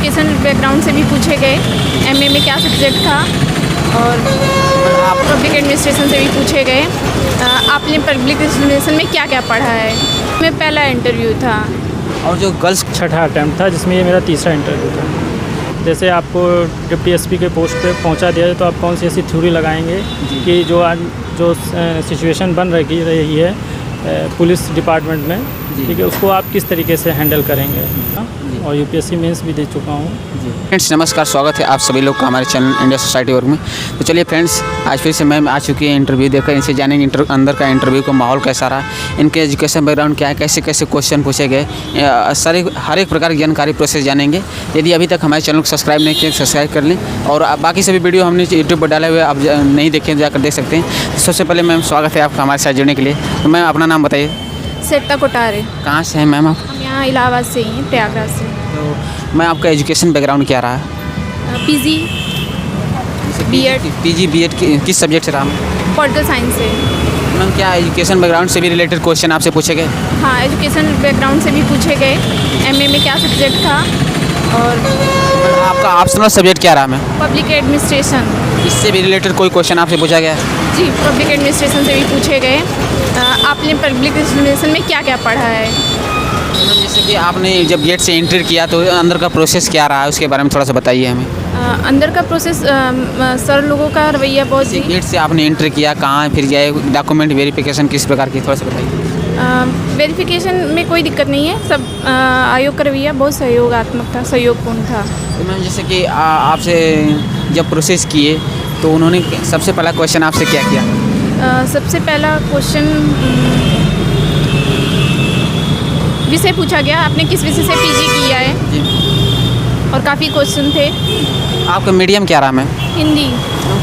Education background से भी पूछे गए, एमए में क्या सब्जेक्ट था, और पब्लिक एडमिनिस्ट्रेशन से भी पूछे गए। आपने पब्लिक एडमिनिस्ट्रेशन में क्या क्या पढ़ा है। मैं पहला इंटरव्यू था। और जो गर्ल्स छठा अटैम्प्ट था, जिसमें ये मेरा तीसरा इंटरव्यू था। जैसे आपको डिप्टी एसपी के पोस्ट पे पहुंचा दिया जाए तो आप कौन सी ऐसी थ्योरी लगाएंगे कि जो आज जो सिचुएशन बन रही है पुलिस डिपार्टमेंट में, ठीक है, उसको आप किस तरीके से हैंडल करेंगे। और यूपीएससी मेंस भी दे चुका हूँ। फ्रेंड्स नमस्कार, स्वागत है आप सभी लोग का हमारे चैनल इंडिया सोसाइटी वर्क में। तो चलिए फ्रेंड्स, आज फिर से मैम आ चुकी है इंटरव्यू देकर। इनसे जानेंगे अंदर का इंटरव्यू का माहौल कैसा रहा, इनके एजुकेशन बैकग्राउंड क्या है, कैसे कैसे क्वेश्चन पूछे गए, सारे हर एक प्रकार की जानकारी प्रोसेस जानेंगे। यदि अभी तक हमारे चैनल को सब्सक्राइब नहीं किया सब्सक्राइब कर लें, और बाकी सभी वीडियो हमने यूट्यूब पर डाले हुए आप नहीं देखें जाकर देख सकते हैं। तो सबसे पहले मैम स्वागत है आपका हमारे साथ जुड़ने के लिए। तो मैम अपना नाम बताइए। श्वेता कोटारे। कहाँ से हैं मैम आप? हम यहाँ इलाहाबाद से ही हैं, प्रयागराज से। तो मैं आपका एजुकेशन बैकग्राउंड क्या रहा है? PG BEd. पीजी बीएड किस सब्जेक्ट से रहा? पॉलिटिकल साइंस से। मैम क्या एजुकेशन बैकग्राउंड से भी रिलेटेड क्वेश्चन आपसे पूछे गए? हाँ, एजुकेशन बैकग्राउंड से भी पूछे गए, एमए में क्या सब्जेक्ट था, और आपका ऑप्शनल सब्जेक्ट क्या रहा मैम? Public administration. इससे भी रिलेटेड कोई क्वेश्चन आपसे पूछा गया? जी, पब्लिक एडमिनिस्ट्रेशन से भी पूछे गए। आपने पब्लिक एडमिनिस्ट्रेशन में क्या क्या पढ़ा है। जैसे कि आपने जब गेट से एंटर किया तो अंदर का प्रोसेस क्या रहा है, उसके बारे में थोड़ा सा बताइए हमें। अंदर का प्रोसेस, सर लोगों का रवैया बहुत ही। गेट से आपने एंटर किया, कहाँ फिर गए, डॉक्यूमेंट वेरिफिकेशन किस प्रकार की, थोड़ा सा बताइए। वेरिफिकेशन में कोई दिक्कत नहीं है, सब आयोग का रवैया बहुत सहयोगात्मक था, सहयोगपूर्ण था। तो मैम जैसे कि आपसे जब प्रोसेस किए तो उन्होंने सबसे पहला क्वेश्चन आपसे क्या किया? सबसे पहला क्वेश्चन विषय पूछा गया, आपने किस विषय से पीजी किया है, और काफ़ी क्वेश्चन थे। आपका मीडियम क्या रहा मैम? हिंदी।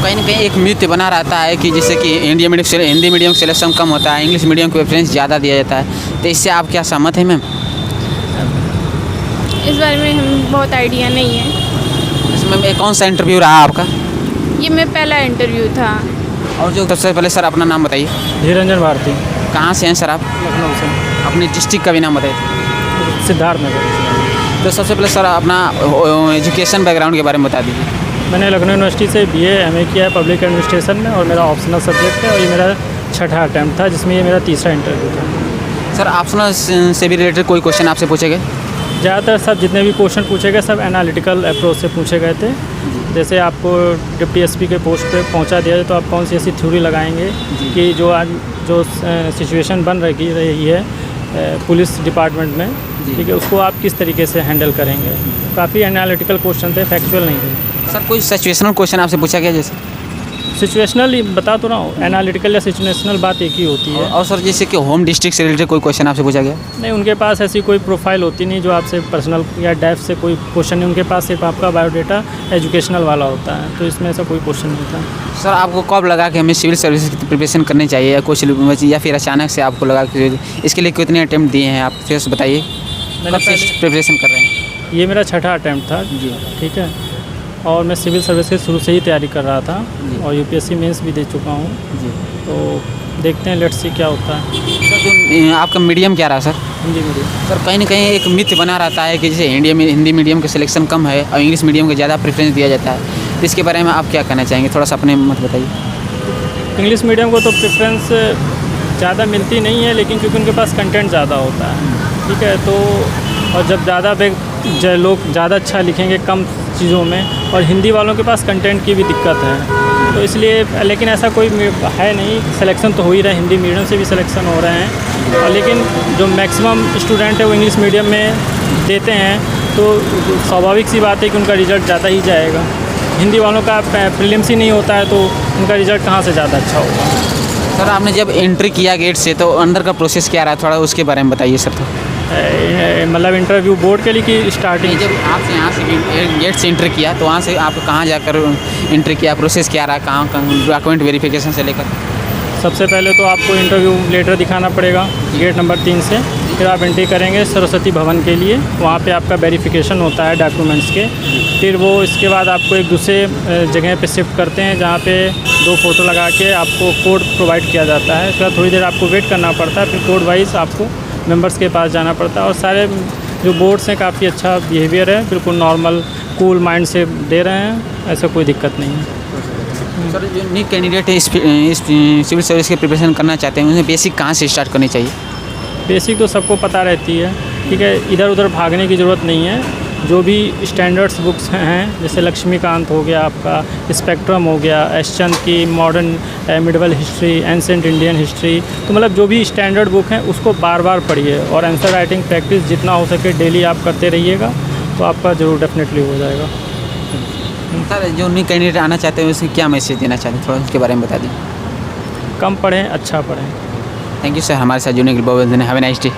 कहीं ना कहीं एक मिथ बना रहता है कि जैसे कि हिंदी मीडियम सिलेक्शन कम होता है, इंग्लिश मीडियम को प्रेफरेंस ज़्यादा दिया जाता है, तो इससे आप क्या सहमत हैं मैम? इस बारे में हम बहुत आइडिया नहीं है। इसमें मैम कौन सा इंटरव्यू रहा आपका? ये मैं पहला इंटरव्यू था। और जो सबसे पहले सर अपना नाम बताइए। धीरंजन भारती। कहाँ से हैं सर आप? लखनऊ से। अपने डिस्ट्रिक्ट का भी नाम बताइए। सिद्धार्थ नगर। तो सबसे पहले सर अपना एजुकेशन बैकग्राउंड के बारे में बता दीजिए। मैंने लखनऊ यूनिवर्सिटी से बीए एमए किया है पब्लिक एडमिनिस्ट्रेशन में, और मेरा ऑप्शनल सब्जेक्ट है, और ये मेरा छठा अटैम्प्ट था, जिसमें ये मेरा तीसरा इंटरव्यू था। सर ऑप्शनल से भी रिलेटेड कोई क्वेश्चन आपसे पूछे गए? ज़्यादातर सब जितने भी क्वेश्चन पूछे गए सब एनालिटिकल अप्रोच से पूछे गए थे। जैसे आपको डिप्टी एसपी के पोस्ट पे पहुंचा दिया जाए तो आप कौन सी ऐसी थ्योरी लगाएंगे कि जो आज जो सिचुएशन बन रही है पुलिस डिपार्टमेंट में, ठीक है, उसको आप किस तरीके से हैंडल करेंगे। काफ़ी एनालिटिकल क्वेश्चन थे, फैक्चुअल नहीं थे। सर कोई सिचुएशनल क्वेश्चन आपसे पूछा गया? जैसे सिचुएशनल बता तो रहा हूँ, एनालिटिकल या सिचुएशनल बात एक ही होती है। और सर जैसे कि होम डिस्ट्रिक्ट से रिलेटेड कोई क्वेश्चन आपसे पूछा गया? नहीं, उनके पास ऐसी कोई प्रोफाइल होती नहीं जो आपसे पर्सनल या डेप्थ से कोई क्वेश्चन नहीं। उनके पास सिर्फ आपका बायोडाटा एजुकेशनल वाला होता है, तो इसमें ऐसा कोई क्वेश्चन नहीं था। सर आपको कब लगा कि हमें सिविल सर्विसेज की प्रिपरेशन करनी चाहिए, या कुछ या फिर अचानक से आपको लगा कि इसके लिए कितने अटैम्प्ट दिए हैं आप, फिर बताइए। मैंने प्रिपरेशन कर रहे हैं? ये मेरा छठा अटैम्प्ट था जी, ठीक है, और मैं सिविल सर्विस के शुरू से ही तैयारी कर रहा था, और यूपीएससी मेंस भी दे चुका हूँ जी। तो देखते हैं, लेट्स सी क्या होता है। सर आपका मीडियम क्या रहा सर? हिंदी मीडियम। सर कहीं ना कहीं एक मिथ बना रहता है कि जैसे हिंदी मीडियम का सिलेक्शन कम है और इंग्लिश मीडियम को ज़्यादा प्रेफरेंस दिया जाता है, तो इसके बारे में आप क्या कहना चाहेंगे? थोड़ा सा अपने मत बताइए। इंग्लिश मीडियम को तो प्रेफरेंस ज़्यादा मिलती नहीं है, लेकिन क्योंकि उनके पास कंटेंट ज़्यादा होता है, ठीक है, तो और जब ज़्यादा लोग ज़्यादा अच्छा लिखेंगे कम चीज़ों में, और हिंदी वालों के पास कंटेंट की भी दिक्कत है, तो इसलिए, लेकिन ऐसा कोई है नहीं, सिलेक्शन तो हो ही रहा है, हिंदी मीडियम से भी सिलेक्शन हो रहे हैं, और लेकिन जो मैक्सिमम स्टूडेंट है वो इंग्लिश मीडियम में देते हैं, तो स्वाभाविक सी बात है कि उनका रिज़ल्ट ज़्यादा ही जाएगा। हिंदी वालों का प्रीलिम्स ही नहीं होता है, तो उनका रिज़ल्ट कहाँ से ज़्यादा अच्छा होगा। सर आपने जब एंट्री किया गेट से तो अंदर का प्रोसेस क्या रहा, थोड़ा उसके बारे में बताइए सर। तो मतलब इंटरव्यू बोर्ड के लिए कि स्टार्टिंग? जब आपसे यहाँ से गेट से एंटर किया तो वहाँ से आप कहाँ जाकर एंट्री किया, प्रोसेस क्या रहा, कहाँ डॉक्यूमेंट वेरिफिकेशन से लेकर? सबसे पहले तो आपको इंटरव्यू लेटर दिखाना पड़ेगा गेट नंबर 3 से, फिर आप एंट्री करेंगे सरस्वती भवन के लिए, वहाँ पे आपका वेरिफिकेशन होता है डॉक्यूमेंट्स के। फिर वो इसके बाद आपको एक दूसरे जगह पे शिफ्ट करते हैं, जहाँ पे 2 फ़ोटो लगा के आपको कोड प्रोवाइड किया जाता है। उसके बाद थोड़ी देर आपको वेट करना पड़ता है, फिर कोड वाइज आपको मेंबर्स के पास जाना पड़ता है, और सारे जो बोर्ड्स हैं काफ़ी अच्छा बिहेवियर है, बिल्कुल नॉर्मल कूल माइंड से दे रहे हैं, ऐसा कोई दिक्कत नहीं है। सर जो न्यू कैंडिडेट इस सिविल सर्विस की प्रिपरेशन करना चाहते हैं उन्हें बेसिक कहाँ से स्टार्ट करनी चाहिए? बेसिक तो सबको पता रहती है, ठीक है, इधर उधर भागने की ज़रूरत नहीं है। जो भी स्टैंडर्ड्स बुक्स हैं जैसे लक्ष्मीकांत हो गया, आपका स्पेक्ट्रम हो गया, एसचंद की modern medieval history, ancient Indian history, तो मतलब जो भी स्टैंडर्ड बुक हैं उसको बार बार पढ़िए और आंसर राइटिंग प्रैक्टिस जितना हो सके डेली आप करते रहिएगा तो आपका ज़रूर डेफिनेटली हो जाएगा। सर जो न्यू कैंडिडेट आना चाहते हैं उसके क्या मैसेज देना चाहते हैं, थोड़ा उसके बारे में बता दीजिए। कम पढ़ें, अच्छा पढ़ें। थैंक यू सर, हमारे साथ जुड़ने के लिए बहुत बहुत धन्यवाद। Have a nice day.